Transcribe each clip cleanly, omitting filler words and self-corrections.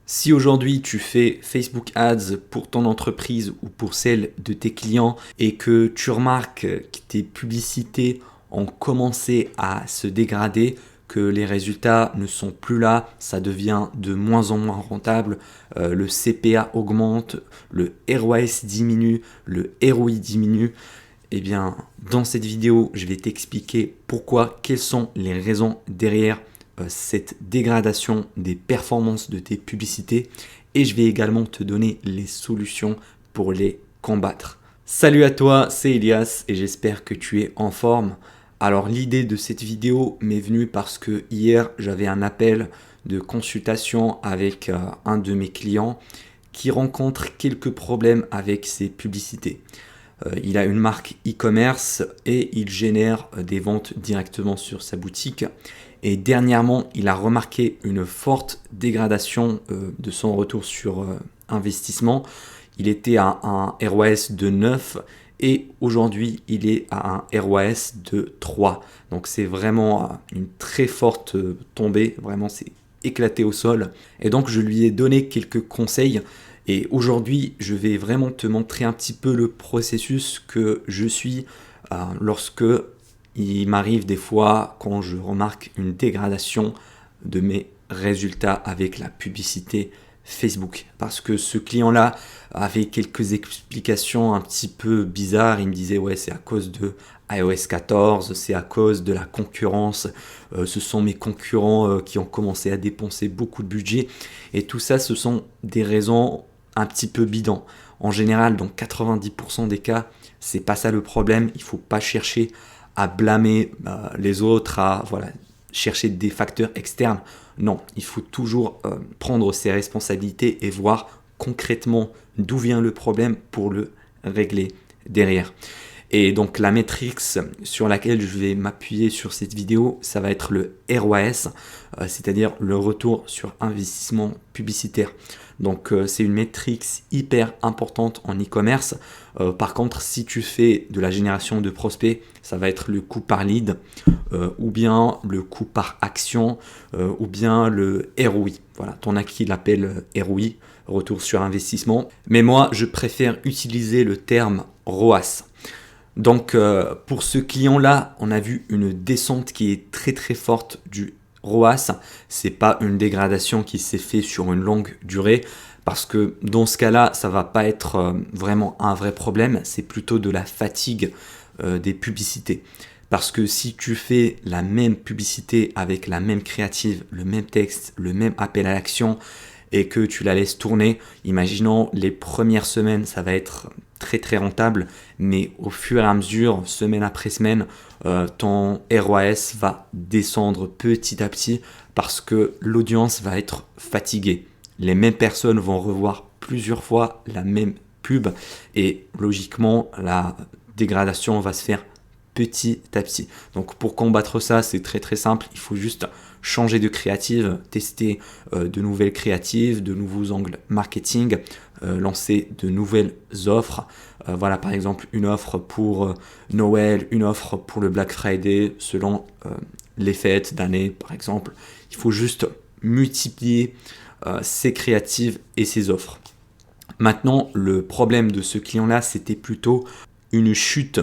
Si aujourd'hui tu fais Facebook Ads pour ton entreprise ou pour celle de tes clients et que tu remarques que tes publicités ont commencé à se dégrader, que les résultats ne sont plus là, ça devient de moins en moins rentable, le CPA augmente, le ROAS diminue, le ROI diminue, eh bien, dans cette vidéo, je vais t'expliquer pourquoi, quelles sont les raisons derrière cette dégradation des performances de tes publicités et je vais également te donner les solutions pour les combattre. Salut à toi, c'est Elias et j'espère que tu es en forme. Alors l'idée de cette vidéo m'est venue parce que hier j'avais un appel de consultation avec un de mes clients qui rencontre quelques problèmes avec ses publicités. Il a une marque e-commerce et il génère des ventes directement sur sa boutique. Et dernièrement, il a remarqué une forte dégradation de son retour sur investissement. Il était à un ROAS de 9 et aujourd'hui, il est à un ROAS de 3. Donc c'est vraiment une très forte tombée, vraiment c'est éclaté au sol. Et donc je lui ai donné quelques conseils. Et aujourd'hui, je vais vraiment te montrer un petit peu le processus que je suis lorsque il m'arrive des fois quand je remarque une dégradation de mes résultats avec la publicité Facebook. Parce que ce client-là avait quelques explications un petit peu bizarres. Il me disait ouais c'est à cause de iOS 14, c'est à cause de la concurrence, ce sont mes concurrents qui ont commencé à dépenser beaucoup de budget. Et tout ça ce sont des raisons un petit peu bidons. En général, dans 90% des cas, c'est pas ça le problème. Il faut pas chercher à blâmer les autres, à chercher des facteurs externes. Non, il faut toujours prendre ses responsabilités et voir concrètement d'où vient le problème pour le régler derrière. Et donc la métrique sur laquelle je vais m'appuyer sur cette vidéo, ça va être le ROAS, c'est-à-dire le retour sur investissement publicitaire. Donc c'est une métrique hyper importante en e-commerce. Par contre, si tu fais de la génération de prospects, ça va être le coût par lead, ou bien le coût par action, ou bien le ROI. Voilà, t'en as qui l'appellent ROI, retour sur investissement. Mais moi, je préfère utiliser le terme ROAS. Donc pour ce client-là, on a vu une descente qui est très très forte du ROAS. C'est pas une dégradation qui s'est fait sur une longue durée parce que dans ce cas-là, ça va pas être vraiment un vrai problème. C'est plutôt de la fatigue des publicités. Parce que si tu fais la même publicité avec la même créative, le même texte, le même appel à l'action et que tu la laisses tourner, imaginons les premières semaines, ça va être très très rentable, mais au fur et à mesure, semaine après semaine, ton ROAS va descendre petit à petit parce que l'audience va être fatiguée. Les mêmes personnes vont revoir plusieurs fois la même pub et logiquement, la dégradation va se faire petit à petit. Donc pour combattre ça, c'est très très simple. Il faut juste changer de créative, tester de nouvelles créatives, de nouveaux angles marketing, lancer de nouvelles offres. Voilà par exemple une offre pour Noël, une offre pour le Black Friday selon les fêtes d'année par exemple. Il faut juste multiplier ces créatives et ces offres. Maintenant, le problème de ce client-là, c'était plutôt une chute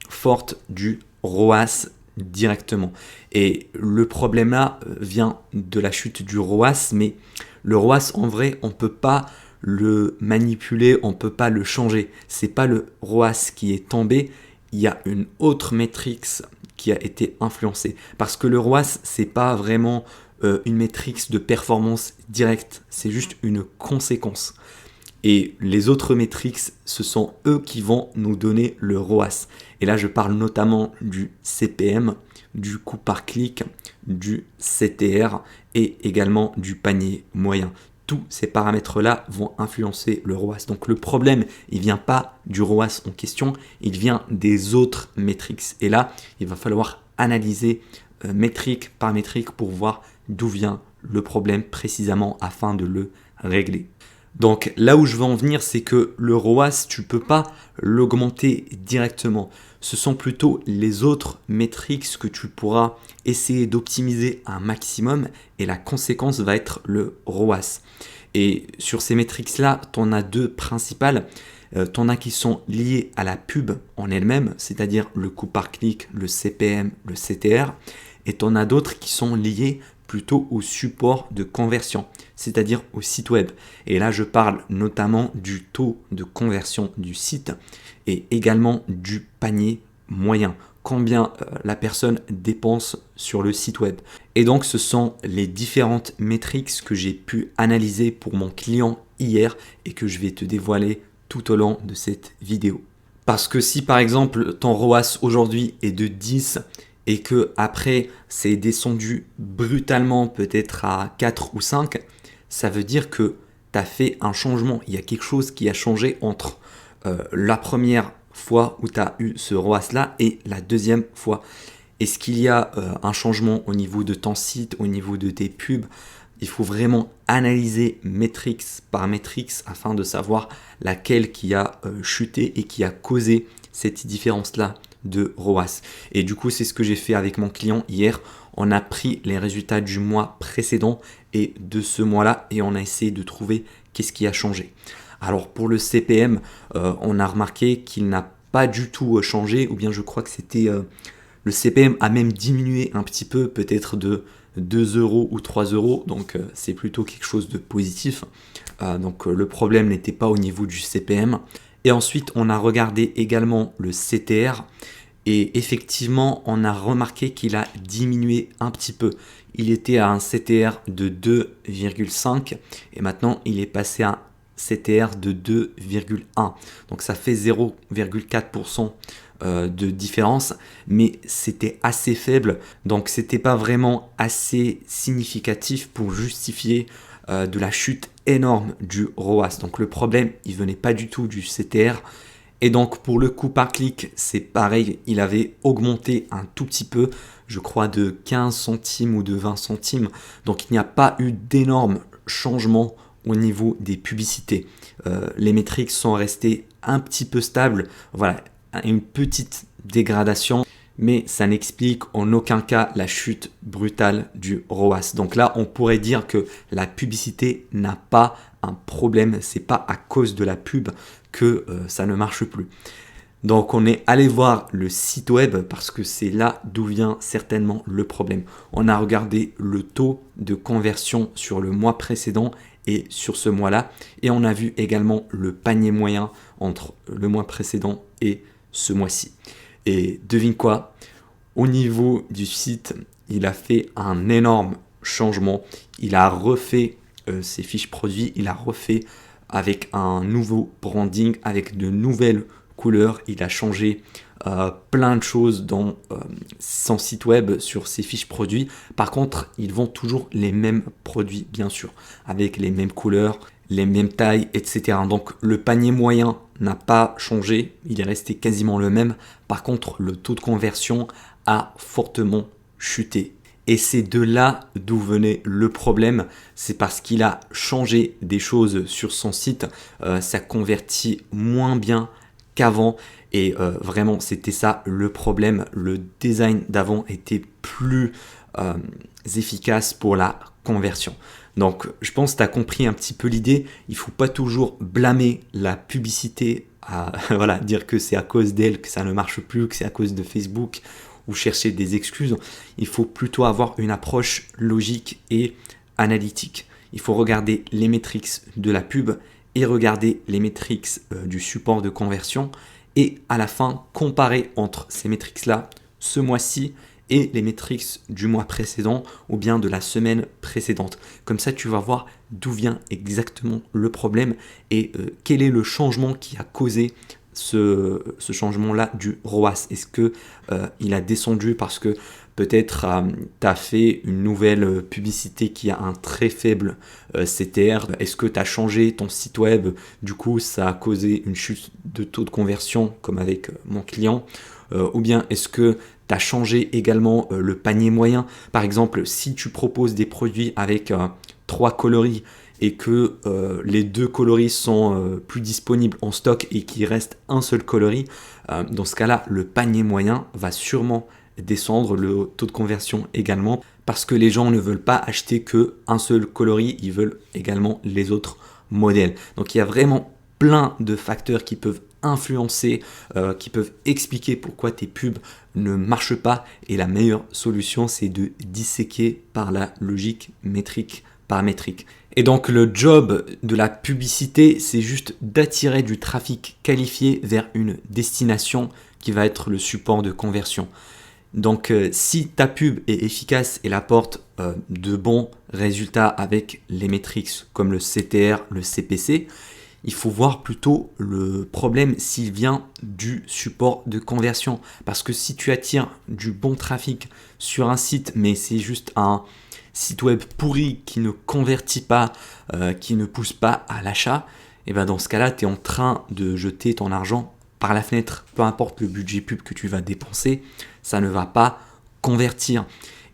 forte du ROAS directement. Et le problème là vient de la chute du ROAS, mais le ROAS en vrai, on ne peut pas le manipuler, on ne peut pas le changer. C'est pas le ROAS qui est tombé, il y a une autre métrique qui a été influencée. Parce que le ROAS, c'est pas vraiment une métrique de performance directe, c'est juste une conséquence. Et les autres métriques, ce sont eux qui vont nous donner le ROAS. Et là, je parle notamment du CPM, du coût par clic, du CTR et également du panier moyen. Tous ces paramètres-là vont influencer le ROAS. Donc le problème, il ne vient pas du ROAS en question, il vient des autres métriques. Et là, il va falloir analyser métrique par métrique pour voir d'où vient le problème précisément afin de le régler. Donc là où je veux en venir, c'est que le ROAS, tu ne peux pas l'augmenter directement. Ce sont plutôt les autres métriques que tu pourras essayer d'optimiser un maximum et la conséquence va être le ROAS. Et sur ces métriques-là, tu en as deux principales. Tu en as qui sont liées à la pub en elle-même, c'est-à-dire le coût par clic, le CPM, le CTR. Et tu en as d'autres qui sont liées plutôt au support de conversion, c'est-à-dire au site web. Et là, je parle notamment du taux de conversion du site et également du panier moyen, combien la personne dépense sur le site web. Et donc, ce sont les différentes métriques que j'ai pu analyser pour mon client hier et que je vais te dévoiler tout au long de cette vidéo. Parce que si par exemple ton ROAS aujourd'hui est de 10 et que après c'est descendu brutalement peut-être à 4 ou 5, ça veut dire que tu as fait un changement. Il y a quelque chose qui a changé entre la première fois où tu as eu ce ROAS là et la deuxième fois. Est-ce qu'il y a un changement au niveau de ton site, au niveau de tes pubs? Il faut vraiment analyser métriques par métriques afin de savoir laquelle qui a chuté et qui a causé cette différence-là de ROAS. Et du coup, c'est ce que j'ai fait avec mon client hier. On a pris les résultats du mois précédent et de ce mois-là et on a essayé de trouver qu'est-ce qui a changé. Alors pour le CPM, on a remarqué qu'il n'a pas du tout changé, ou bien je crois que c'était le CPM a même diminué un petit peu, peut-être de 2 euros ou 3 euros, donc c'est plutôt quelque chose de positif. Donc le problème n'était pas au niveau du CPM. Et ensuite, on a regardé également le CTR et effectivement, on a remarqué qu'il a diminué un petit peu. Il était à un CTR de 2,5 et maintenant il est passé à un CTR de 2,1. Donc ça fait 0,4% de différence, mais c'était assez faible, donc c'était pas vraiment assez significatif pour justifier de la chute énorme du ROAS. Donc le problème, il venait pas du tout du CTR. Et donc pour le coût par clic, c'est pareil, il avait augmenté un tout petit peu, je crois de 15 centimes ou de 20 centimes. Donc il n'y a pas eu d'énormes changements au niveau des publicités. Les métriques sont restées un petit peu stables. Voilà, une petite dégradation, mais ça n'explique en aucun cas la chute brutale du ROAS. Donc là, on pourrait dire que la publicité n'a pas un problème, c'est pas à cause de la pub que ça ne marche plus. Donc on est allé voir le site web parce que c'est là d'où vient certainement le problème. On a regardé le taux de conversion sur le mois précédent et sur ce mois-là, et on a vu également le panier moyen entre le mois précédent et ce mois-ci. Et devine quoi, au niveau du site, il a fait un énorme changement. Il a refait ses fiches produits, il a refait avec un nouveau branding, avec de nouvelles couleurs. Il a changé plein de choses dans son site web sur ses fiches produits. Par contre, ils vendent toujours les mêmes produits, bien sûr, avec les mêmes couleurs, les mêmes tailles, etc. Donc le panier moyen n'a pas changé, il est resté quasiment le même. Par contre, le taux de conversion a fortement chuté. Et c'est de là d'où venait le problème, c'est parce qu'il a changé des choses sur son site, ça convertit moins bien qu'avant et vraiment c'était ça le problème. Le design d'avant était plus efficace pour la conversion. Donc je pense que tu as compris un petit peu l'idée. Il ne faut pas toujours blâmer la publicité, voilà, dire que c'est à cause d'elle que ça ne marche plus, que c'est à cause de Facebook ou chercher des excuses. Il faut plutôt avoir une approche logique et analytique. Il faut regarder les métriques de la pub et regarder les métriques du support de conversion et à la fin comparer entre ces métriques-là ce mois-ci et les métriques du mois précédent ou bien de la semaine précédente. Comme ça, tu vas voir d'où vient exactement le problème et quel est le changement qui a causé ce changement-là du ROAS. Est-ce que il a descendu parce que peut-être tu as fait une nouvelle publicité qui a un très faible CTR? Est-ce que tu as changé ton site web? Du coup, ça a causé une chute de taux de conversion comme avec mon client. Ou bien est-ce que tu as changé également le panier moyen? Par exemple, si tu proposes des produits avec 3 coloris et que les 2 coloris sont plus disponibles en stock et qu'il reste un seul coloris, dans ce cas-là, le panier moyen va sûrement descendre, le taux de conversion également, parce que les gens ne veulent pas acheter qu'un seul coloris, ils veulent également les autres modèles. Donc il y a vraiment plein de facteurs qui peuvent influencer, qui peuvent expliquer pourquoi tes pubs ne marchent pas, et la meilleure solution c'est de disséquer par la logique métrique paramétrique. Et donc le job de la publicité, c'est juste d'attirer du trafic qualifié vers une destination qui va être le support de conversion. Donc si ta pub est efficace et apporte de bons résultats avec les métriques comme le CTR, le CPC, il faut voir plutôt le problème s'il vient du support de conversion. Parce que si tu attires du bon trafic sur un site, mais c'est juste un site web pourri qui ne convertit pas, qui ne pousse pas à l'achat, et ben dans ce cas-là, tu es en train de jeter ton argent par la fenêtre. Peu importe le budget pub que tu vas dépenser, ça ne va pas convertir.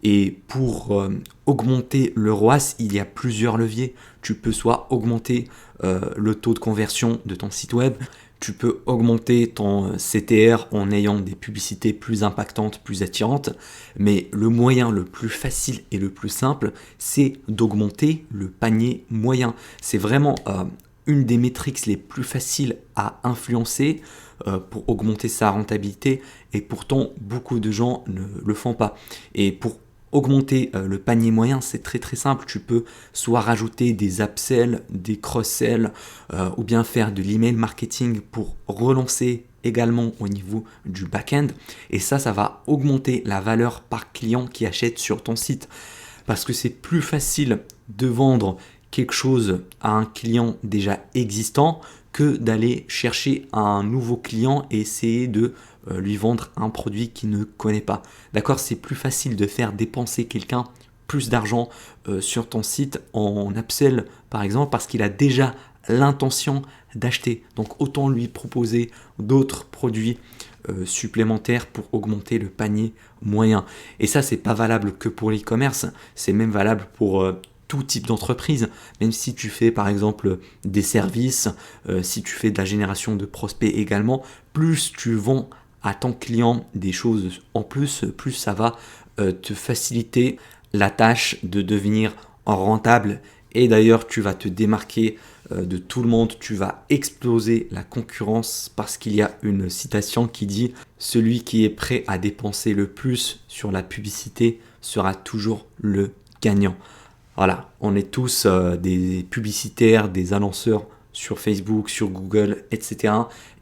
Et pour augmenter le ROAS, il y a plusieurs leviers. Tu peux soit augmenter le taux de conversion de ton site web, tu peux augmenter ton CTR en ayant des publicités plus impactantes, plus attirantes, mais le moyen le plus facile et le plus simple, c'est d'augmenter le panier moyen. C'est vraiment une des métriques les plus faciles à influencer pour augmenter sa rentabilité, et pourtant beaucoup de gens ne le font pas. Et pour augmenter le panier moyen, c'est très très simple. Tu peux soit rajouter des upsells, des cross-sells, ou bien faire de l'email marketing pour relancer également au niveau du back-end. Et ça va augmenter la valeur par client qui achète sur ton site. Parce que c'est plus facile de vendre quelque chose à un client déjà existant que d'aller chercher un nouveau client et essayer de lui vendre un produit qu'il ne connaît pas. D'accord, c'est plus facile de faire dépenser quelqu'un plus d'argent sur ton site en upsell par exemple, parce qu'il a déjà l'intention d'acheter. Donc autant lui proposer d'autres produits supplémentaires pour augmenter le panier moyen. Et ça, c'est pas valable que pour l'e-commerce, c'est même valable pour tout type d'entreprise. Même si tu fais par exemple des services, si tu fais de la génération de prospects également, plus tu vends à ton client des choses en plus, plus ça va te faciliter la tâche de devenir rentable. Et d'ailleurs, tu vas te démarquer de tout le monde, tu vas exploser la concurrence, parce qu'il y a une citation qui dit « Celui qui est prêt à dépenser le plus sur la publicité sera toujours le gagnant ». Voilà, on est tous des publicitaires, des annonceurs sur Facebook, sur Google, etc.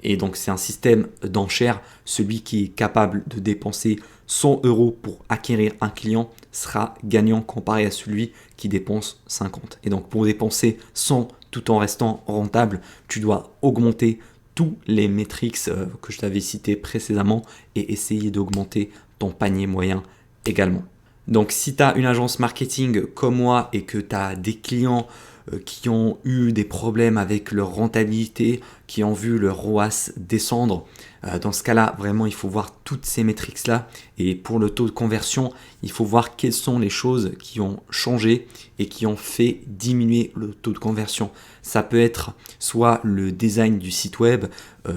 Et donc c'est un système d'enchères. Celui qui est capable de dépenser 100 € pour acquérir un client sera gagnant comparé à celui qui dépense 50. Et donc pour dépenser 100 tout en restant rentable, tu dois augmenter tous les métriques que je t'avais cités précédemment et essayer d'augmenter ton panier moyen également. Donc si tu as une agence marketing comme moi et que tu as des clients qui ont eu des problèmes avec leur rentabilité, qui ont vu leur ROAS descendre, dans ce cas-là, vraiment, il faut voir toutes ces métriques-là. Et pour le taux de conversion, il faut voir quelles sont les choses qui ont changé et qui ont fait diminuer le taux de conversion. Ça peut être soit le design du site web,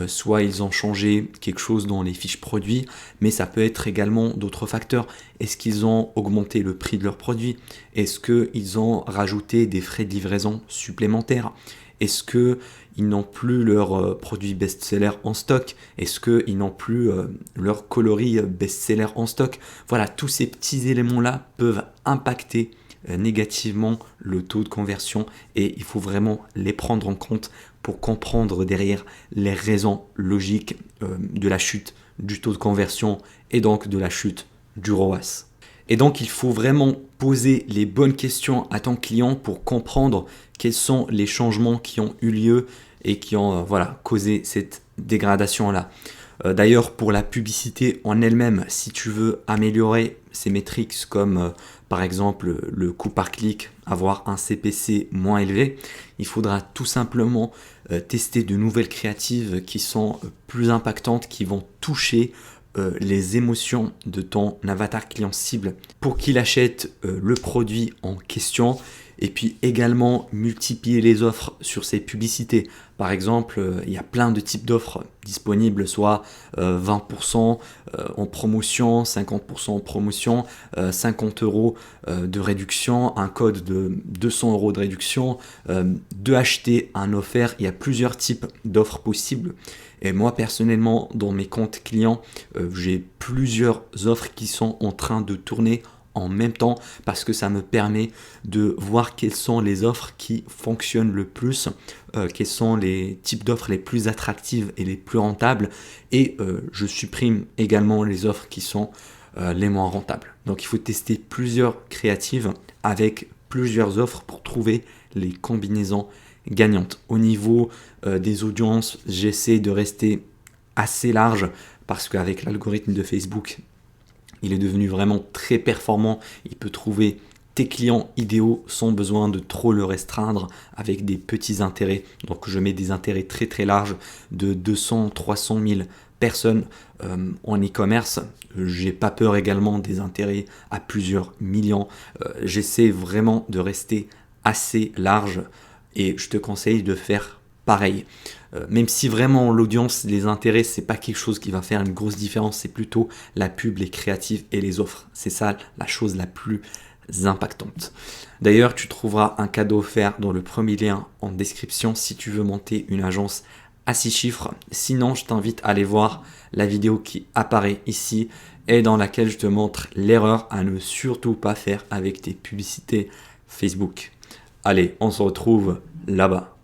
soit ils ont changé quelque chose dans les fiches produits, mais ça peut être également d'autres facteurs. Est-ce qu'ils ont augmenté le prix de leurs produits? Est-ce qu'ils ont rajouté des frais de livraison supplémentaires? Est-ce qu'ils n'ont plus leurs produits best-seller en stock? Est-ce qu'ils n'ont plus leurs coloris best-seller en stock? Voilà, tous ces petits éléments-là peuvent impacter négativement le taux de conversion, et il faut vraiment les prendre en compte pour comprendre derrière les raisons logiques de la chute du taux de conversion et donc de la chute du ROAS. Et donc il faut vraiment poser les bonnes questions à ton client pour comprendre quels sont les changements qui ont eu lieu et qui ont causé cette dégradation-là. D'ailleurs, pour la publicité en elle-même, si tu veux améliorer ces métriques comme par exemple le coût par clic, avoir un CPC moins élevé, il faudra tout simplement tester de nouvelles créatives qui sont plus impactantes, qui vont toucher les émotions de ton avatar client cible pour qu'il achète le produit en question. Et puis également multiplier les offres sur ces publicités. Par exemple, il y a plein de types d'offres disponibles, soit 20% en promotion, 50% en promotion, 50 euros de réduction, un code de 200 euros de réduction, de acheter un offert. Il y a plusieurs types d'offres possibles. Et moi personnellement, dans mes comptes clients, j'ai plusieurs offres qui sont en train de tourner en même temps parce que ça me permet de voir quelles sont les offres qui fonctionnent le plus, quels sont les types d'offres les plus attractives et les plus rentables, et je supprime également les offres qui sont les moins rentables. Donc il faut tester plusieurs créatives avec plusieurs offres pour trouver les combinaisons gagnantes. Au niveau des audiences, j'essaie de rester assez large parce qu'avec l'algorithme de Facebook, il est devenu vraiment très performant. Il peut trouver tes clients idéaux sans besoin de trop le restreindre avec des petits intérêts. Donc je mets des intérêts très très larges de 200, 300 000 personnes en e-commerce. J'ai pas peur également des intérêts à plusieurs millions. J'essaie vraiment de rester assez large et je te conseille de faire pareil. Même si vraiment l'audience, les intérêts, c'est pas quelque chose qui va faire une grosse différence, c'est plutôt la pub, les créatives et les offres. C'est ça la chose la plus impactante. D'ailleurs, tu trouveras un cadeau offert dans le premier lien en description si tu veux monter une agence à 6 chiffres. Sinon, je t'invite à aller voir la vidéo qui apparaît ici et dans laquelle je te montre l'erreur à ne surtout pas faire avec tes publicités Facebook. Allez, on se retrouve là-bas.